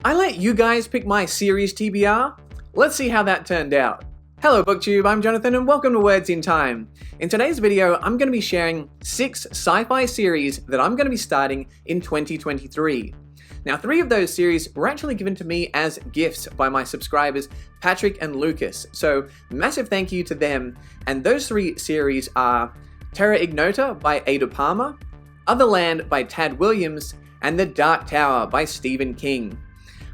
I let you guys pick my series TBR. Let's see how that turned out. Hello BookTube, I'm Jonathan and welcome to Words in Time. In today's video, I'm going to be sharing 6 sci-fi series that I'm going to be starting in 2023. Now, 3 of those series were actually given to me as gifts by my subscribers, Patrick and Lucas. So, massive thank you to them. And those 3 series are Terra Ignota by Ada Palmer, Otherland by Tad Williams, and The Dark Tower by Stephen King.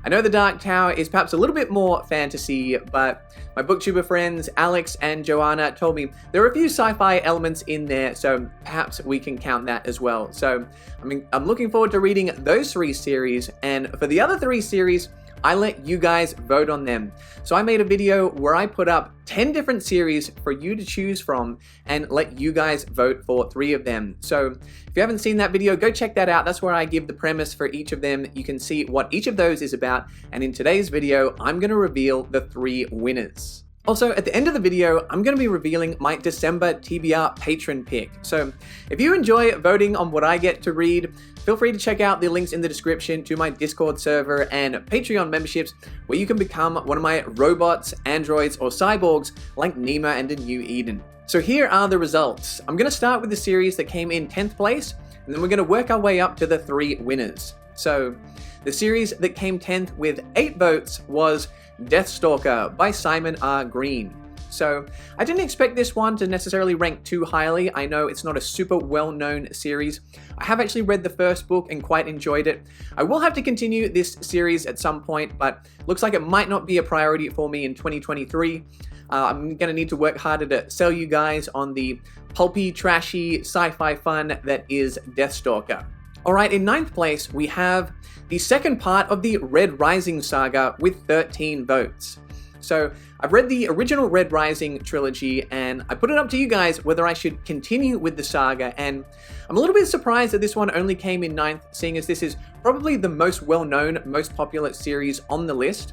I know The Dark Tower is perhaps a little bit more fantasy, but my booktuber friends Alex and Joanna told me there are a few sci-fi elements in there, so perhaps we can count that as well. So I'm looking forward to reading those 3 series, and for the other 3 series, I let you guys vote on them. So I made a video where I put up 10 different series for you to choose from and let you guys vote for 3 of them. So if you haven't seen that video, go check that out. That's where I give the premise for each of them. You can see what each of those is about. And in today's video, I'm gonna reveal the 3 winners. Also, at the end of the video, I'm going to be revealing my December TBR Patron pick. So if you enjoy voting on what I get to read, feel free to check out the links in the description to my Discord server and Patreon memberships, where you can become one of my robots, androids, or cyborgs like Nima and a New Eden. So here are the results. I'm going to start with the series that came in 10th place, and then we're going to work our way up to the 3 winners. So the series that came 10th with 8 votes was Deathstalker by Simon R. Green. So I didn't expect this one to necessarily rank too highly. I know it's not a super well-known series. I have actually read the first book and quite enjoyed it. I will have to continue this series at some point, but looks like it might not be a priority for me in 2023. I'm going to need to work harder to sell you guys on the pulpy, trashy sci-fi fun that is Deathstalker. Alright, in 9th place, we have the second part of the Red Rising saga with 13 votes. So, I've read the original Red Rising trilogy, and I put it up to you guys whether I should continue with the saga, and I'm a little bit surprised that this one only came in 9th, seeing as this is probably the most well-known, most popular series on the list.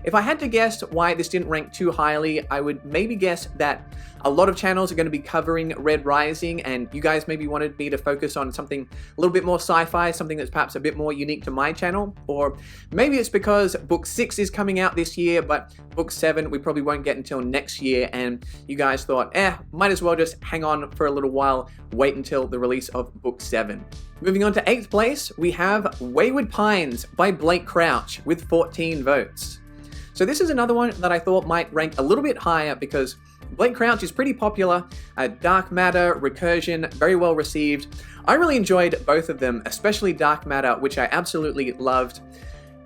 If I had to guess why this didn't rank too highly, I would maybe guess that a lot of channels are going to be covering Red Rising, and you guys maybe wanted me to focus on something a little bit more sci-fi, something that's perhaps a bit more unique to my channel. Or maybe it's because book 6 is coming out this year, but book 7 we probably won't get until next year, and you guys thought, might as well just hang on for a little while, wait until the release of book 7. Moving on to 8th place, we have Wayward Pines by Blake Crouch with 14 votes. So this is another one that I thought might rank a little bit higher because Blake Crouch is pretty popular. Dark Matter, Recursion, very well received. I really enjoyed both of them, especially Dark Matter, which I absolutely loved.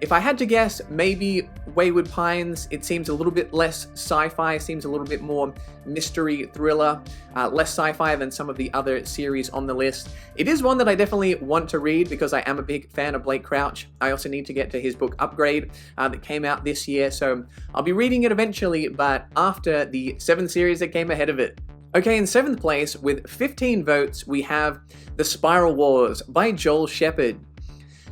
If I had to guess, maybe Wayward Pines, it seems a little bit less sci-fi, seems a little bit more mystery thriller, less sci-fi than some of the other series on the list. It is one that I definitely want to read because I am a big fan of Blake Crouch. I also need to get to his book Upgrade that came out this year, so I'll be reading it eventually, but after the 7 series that came ahead of it. Okay, in 7th place, with 15 votes, we have The Spiral Wars by Joel Shepherd.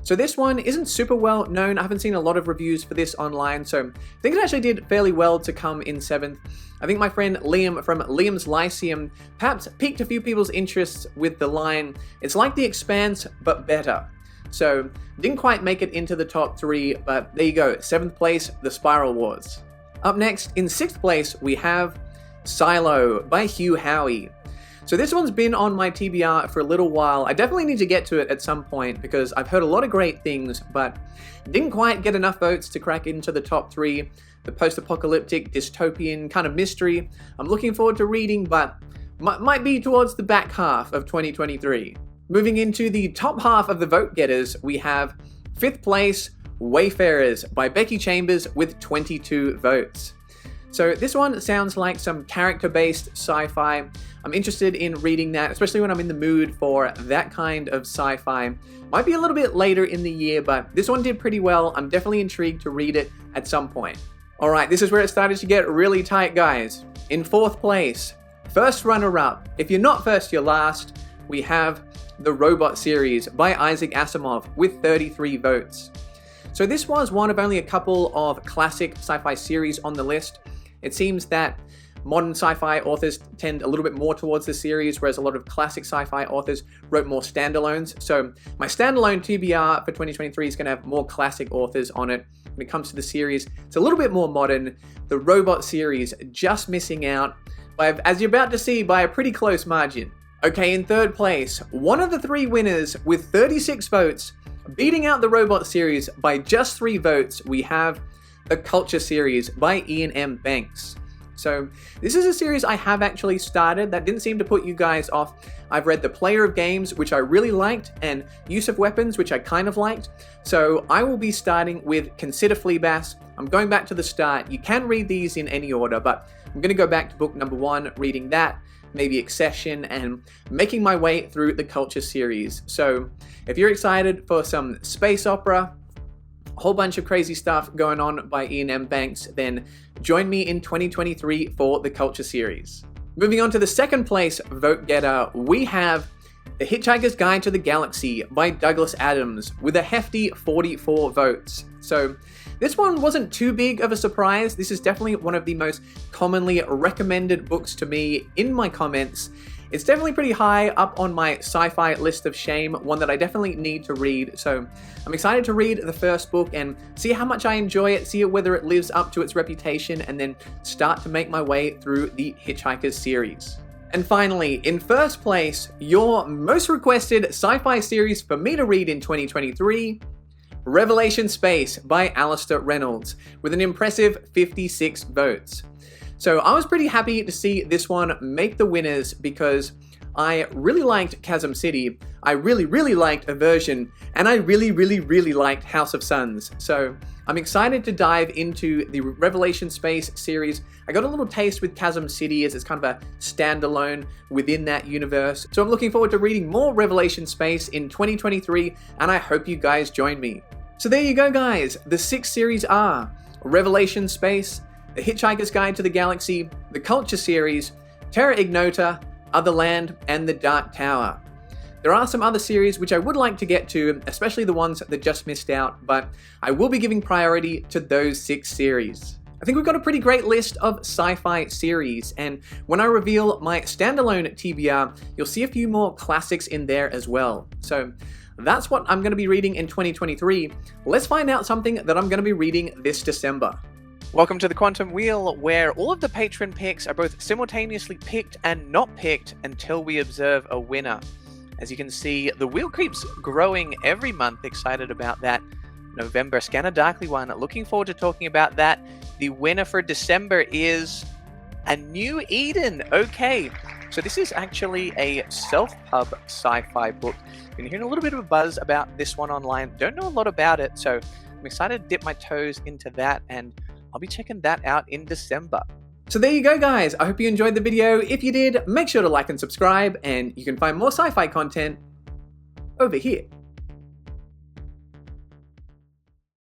So this one isn't super well known. I haven't seen a lot of reviews for this online, so I think it actually did fairly well to come in 7th. I think my friend Liam from Liam's Lyceum perhaps piqued a few people's interests with the line, "It's like The Expanse, but better." So didn't quite make it into the top 3, but there you go, 7th place, The Spiral Wars. Up next, in 6th place, we have Silo by Hugh Howey. So this one's been on my TBR for a little while. I definitely need to get to it at some point because I've heard a lot of great things, but didn't quite get enough votes to crack into the top 3. The post-apocalyptic, dystopian kind of mystery I'm looking forward to reading, but might be towards the back half of 2023. Moving into the top half of the vote getters, we have 5th place, Wayfarers by Becky Chambers with 22 votes. So this one sounds like some character-based sci-fi. I'm interested in reading that, especially when I'm in the mood for that kind of sci-fi. Might be a little bit later in the year, but this one did pretty well. I'm definitely intrigued to read it at some point. Alright, this is where it started to get really tight, guys. In 4th place, first runner-up, if you're not first, you're last, we have The Robot series by Isaac Asimov with 33 votes. So this was one of only a couple of classic sci-fi series on the list. It seems that modern sci-fi authors tend a little bit more towards the series, whereas a lot of classic sci-fi authors wrote more standalones. So my standalone TBR for 2023 is going to have more classic authors on it. When it comes to the series, it's a little bit more modern. The robot series just missing out, as you're about to see, by a pretty close margin. Okay, in third place, one of the three winners with 36 votes, beating out the robot series by just 3 votes, we have the Culture series by Ian M. Banks. So this is a series I have actually started that didn't seem to put you guys off. I've read The Player of Games, which I really liked, and Use of Weapons, which I kind of liked. So I will be starting with Consider Fleabass. I'm going back to the start. You can read these in any order, but I'm going to go back to book number 1, reading that, maybe Accession, and making my way through the Culture series. So if you're excited for some space opera, a whole bunch of crazy stuff going on by Ian M. Banks, then join me in 2023 for the Culture series. Moving on to the second place vote getter, we have The Hitchhiker's Guide to the Galaxy by Douglas Adams with a hefty 44 votes. So this one wasn't too big of a surprise. This is definitely one of the most commonly recommended books to me in my comments. It's definitely pretty high up on my sci-fi list of shame, one that I definitely need to read. So I'm excited to read the first book and see how much I enjoy it, see whether it lives up to its reputation, and then start to make my way through the Hitchhikers series. And finally, in first place, your most requested sci-fi series for me to read in 2023, Revelation Space by Alistair Reynolds, with an impressive 56 votes. So I was pretty happy to see this one make the winners because I really liked Chasm City, I really liked Aversion, and I really liked House of Suns. So I'm excited to dive into the Revelation Space series. I got a little taste with Chasm City as it's kind of a standalone within that universe. So I'm looking forward to reading more Revelation Space in 2023, and I hope you guys join me. So there you go, guys. The 6 series are Revelation Space, The Hitchhiker's Guide to the Galaxy, the Culture series, Terra Ignota, Otherland, and The Dark Tower. There are some other series which I would like to get to, especially the ones that just missed out, but I will be giving priority to those 6 series. I think we've got a pretty great list of sci-fi series, and when I reveal my standalone TBR, you'll see a few more classics in there as well. So that's what I'm going to be reading in 2023. Let's find out something that I'm going to be reading this December. Welcome to the Quantum Wheel, where all of the patron picks are both simultaneously picked and not picked until we observe a winner. As you can see, the wheel keeps growing every month. Excited about that. November, Scanner Darkly one. Looking forward to talking about that. The winner for December is A New Eden. Okay, so this is actually a self-pub sci-fi book. Been hearing a little bit of a buzz about this one online. Don't know a lot about it, so I'm excited to dip my toes into that, and I'll be checking that out in December. So there you go, guys. I hope you enjoyed the video. If you did, make sure to like and subscribe, and you can find more sci-fi content over here.